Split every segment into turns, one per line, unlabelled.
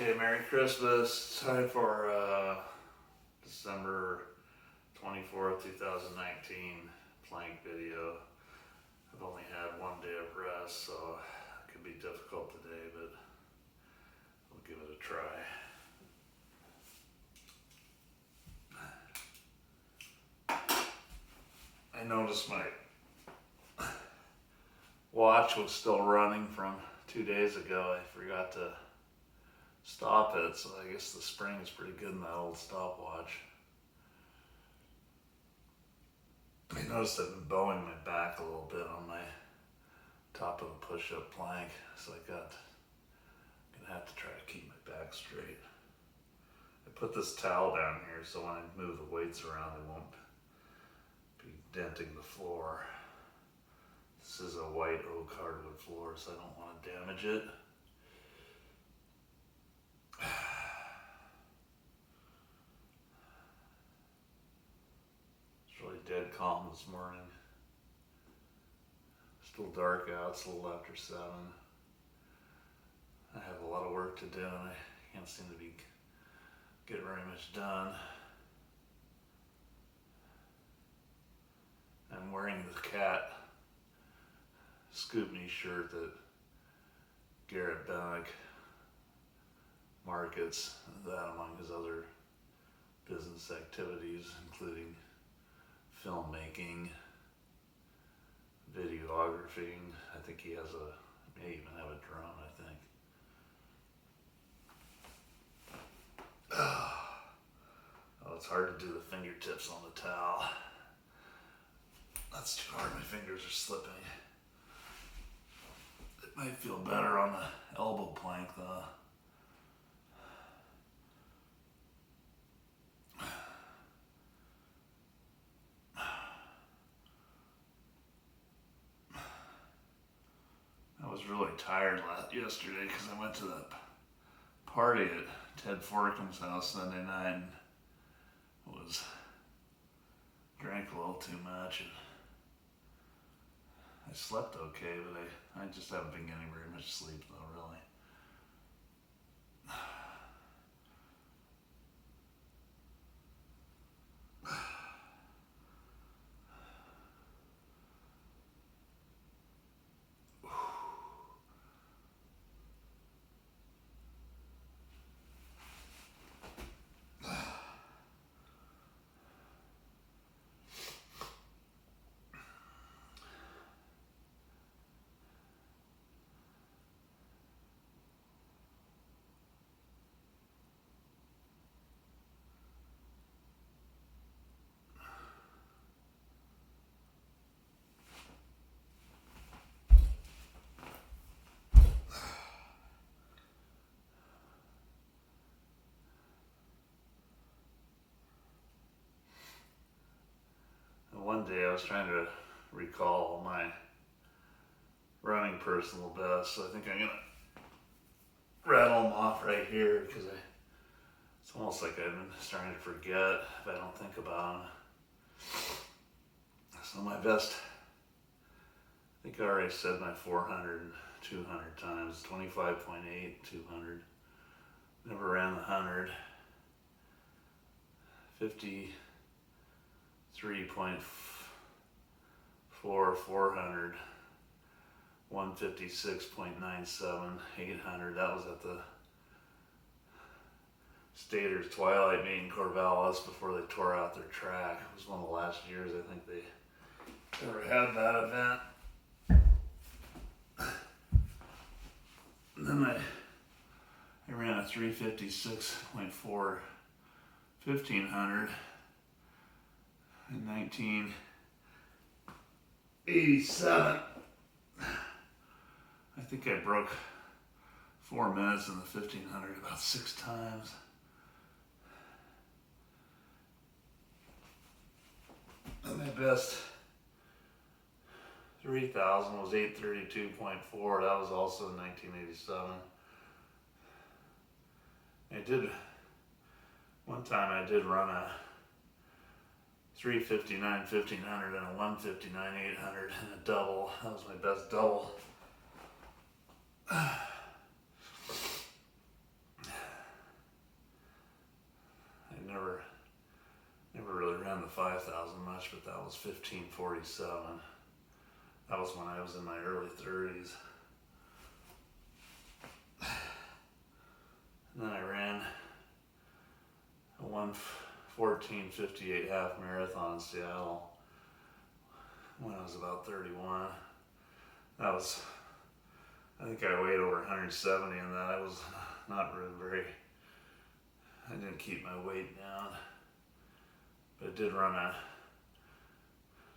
Okay, Merry Christmas. Time for December 24th, 2019 plank video. I've only had one day of rest, so it could be difficult today, but we'll give it a try. I noticed my watch was still running from 2 days ago. I forgot to stop it, so I guess the spring is pretty good in that old stopwatch. I noticed I've been bowing my back a little bit on my top of the push-up plank, so I'm gonna have to try to keep my back straight. I put this towel down here so when I move the weights around it won't be denting the floor. This is a white oak hardwood floor, so I don't want to damage it. It's really dead calm this morning. Still dark out, it's a little after 7. I have a lot of work to do and I can't seem to get very much done. I'm wearing the cat Scoop Me shirt that Garrett Bennick markets, that among his other business activities, including filmmaking, videography. I think he has may even have a drone, I think. Oh, it's hard to do the fingertips on the towel. That's too hard, my fingers are slipping. It might feel better on the elbow plank though. I was really tired yesterday because I went to that party at Ted Forkin's house Sunday night and drank a little too much and I slept okay, but I just haven't been getting very much sleep though, really. One day I was trying to recall my running personal best, so I think I'm gonna rattle them off right here because it's almost like I've been starting to forget if I don't think about them. So my best, I think I already said my 400 and 200 times, 25.8, 200. Never ran the 100. 53.4, 400, 156.97, 800. That was at the Staters Twilight meet in Corvallis before they tore out their track. It was one of the last years I think they ever had that event. And then I ran a 356.4, 1500. In 1987, I think I broke 4 minutes in the 1500 about 6 times. And my best 3000 was 832.4. That was also in 1987. One time I did run a 359 1500 and a 159 800 and a double. That was my best double. the 5,000 much, but that was 1547. That was when I was in my early 30s. And then I ran a 1:14:58 half marathon in Seattle when I was about 31. That was, I think I weighed over 170 in that. I was not really I didn't keep my weight down. But I did run a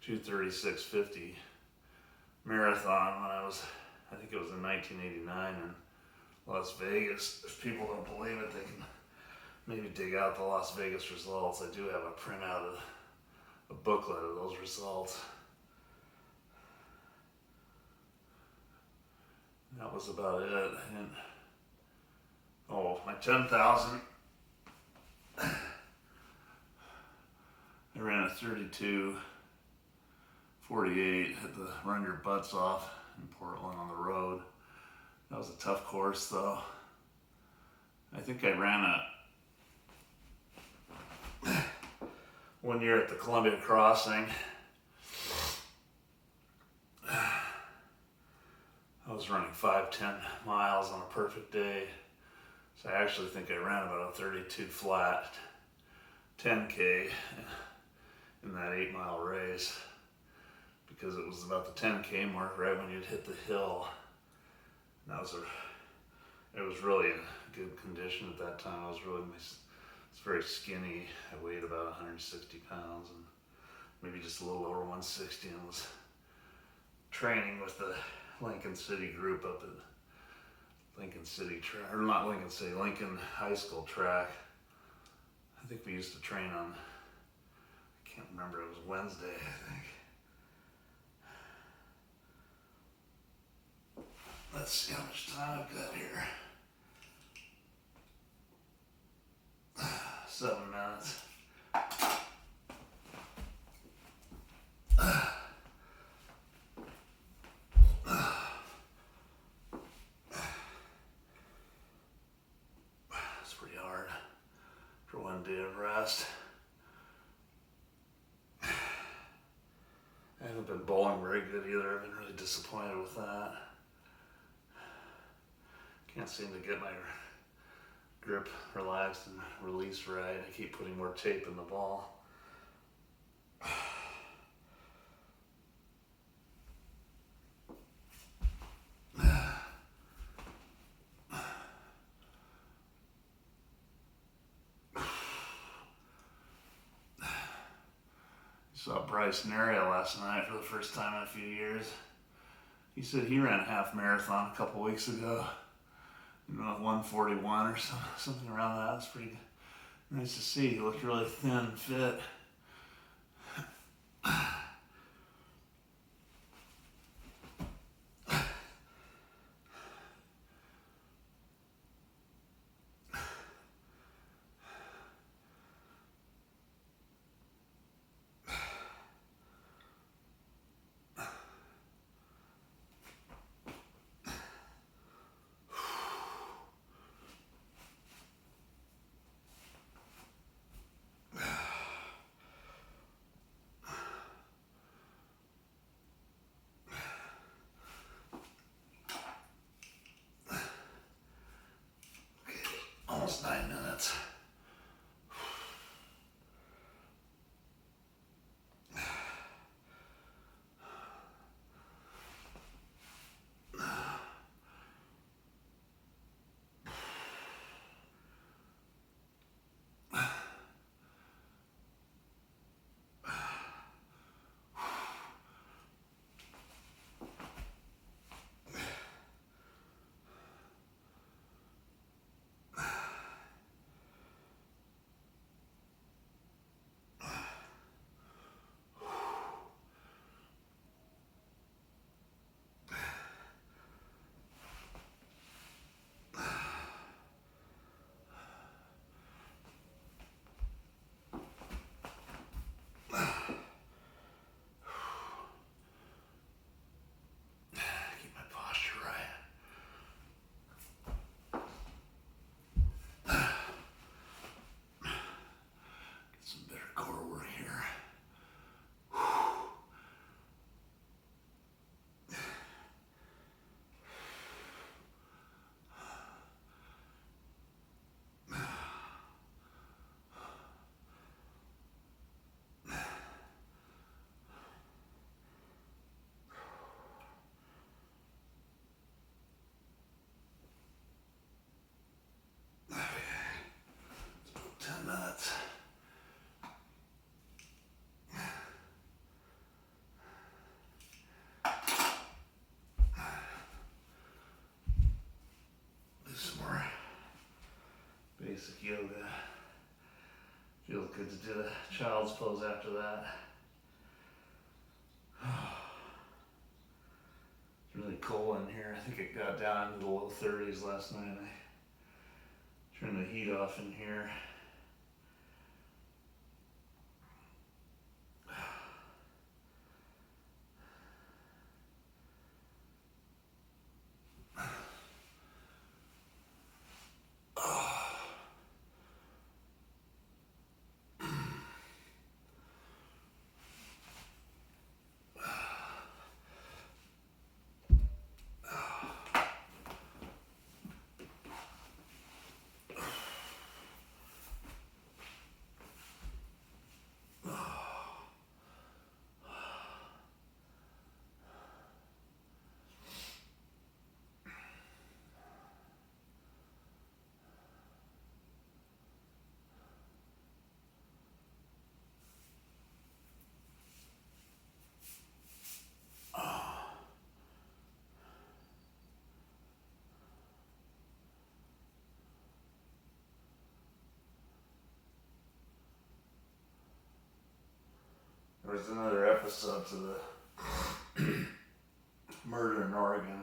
2:36:50 marathon when I think it was in 1989 in Las Vegas. If people don't believe it, they can maybe dig out the Las Vegas results. I do have a printout of a booklet of those results. That was about it. My 10,000. I ran a 32:48, had to run your butts off in Portland on the road. That was a tough course though. I think I ran one year at the Columbia Crossing. I was running 5-10 miles on a perfect day. So I actually think I ran about a 32 flat 10K in that 8-mile race, because it was about the 10K mark right when you'd hit the hill. And it was really in good condition at that time. I was very skinny. I weighed about 160 pounds and maybe just a little over 160, and was training with the Lincoln City group up at Lincoln High School track. I think we used to train on, I can't remember, it was Wednesday, I think. Let's see how much time I've got here. 7 minutes. It's pretty hard for one day of rest. I haven't been bowling very good either. I've been really disappointed with that. Can't seem to get my grip relaxed and release right. I keep putting more tape in the ball. Saw Bryce Naria last night for the first time in a few years. He said he ran a half marathon a couple weeks ago. 141 or something around that. It's pretty nice to see. He looked really thin and fit. yoga. Feels good to do the child's pose after that. It's really cold in here. I think it got down into the low 30s last night. I turned the heat off in here. There was another episode to the murder in Oregon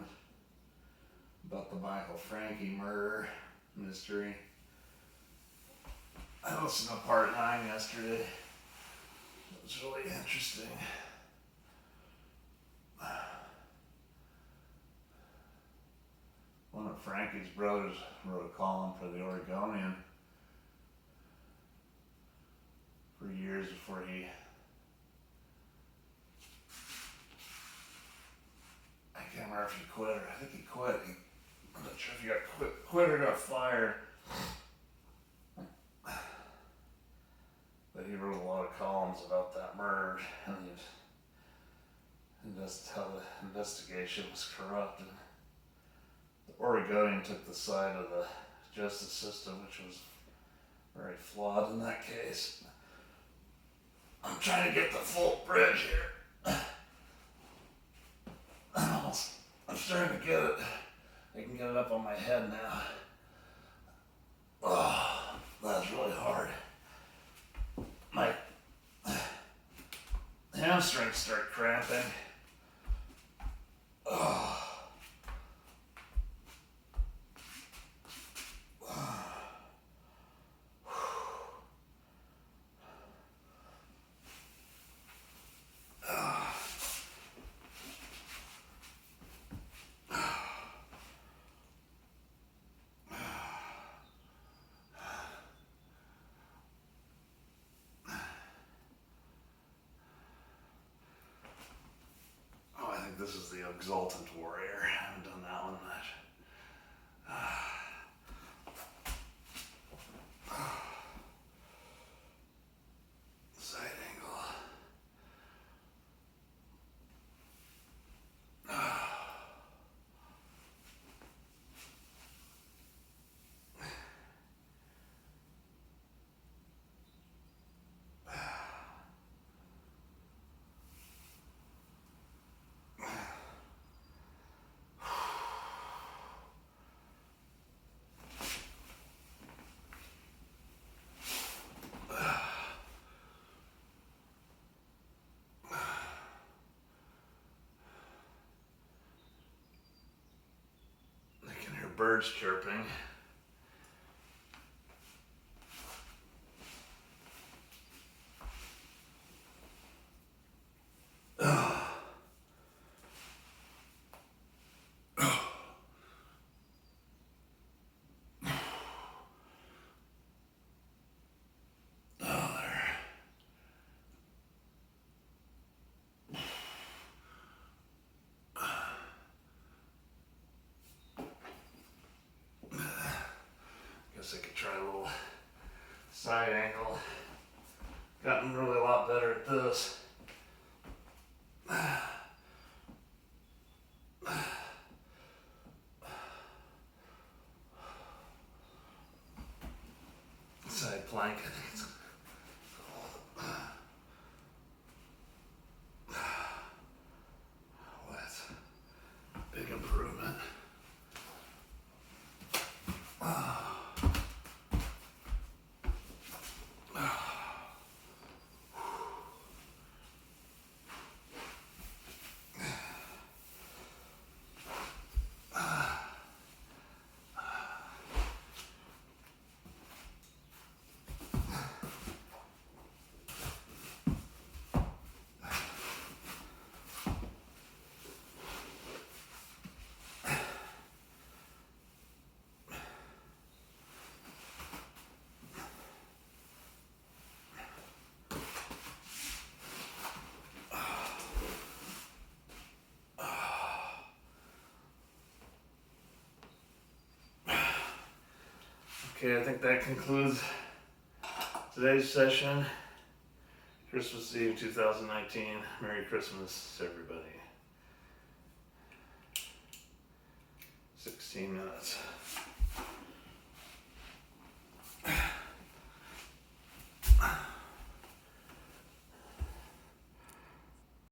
about the Michael Franke murder mystery. I listened to part 9 yesterday. It was really interesting. One of Franke's brothers wrote a column for the Oregonian for years before he, I can't remember if he quit or I think he quit. I'm not sure if he got quit or got fired. But he wrote a lot of columns about that murder and how the investigation was corrupt. And the Oregonian took the side of the justice system, which was very flawed in that case. I'm trying to get the full bridge here. I'm starting to get it. I can get it up on my head now. Oh, that's really hard. My hamstrings start cramping. Oh. This is the Exultant Warrior. I haven't done that one much. Side angle. Birds chirping. I could try a little side angle. Gotten really a lot better at this. Side plank, I think it's called. Oh, that's a big improvement. Okay, I think that concludes today's session. Christmas Eve 2019. Merry Christmas, everybody. 16 minutes.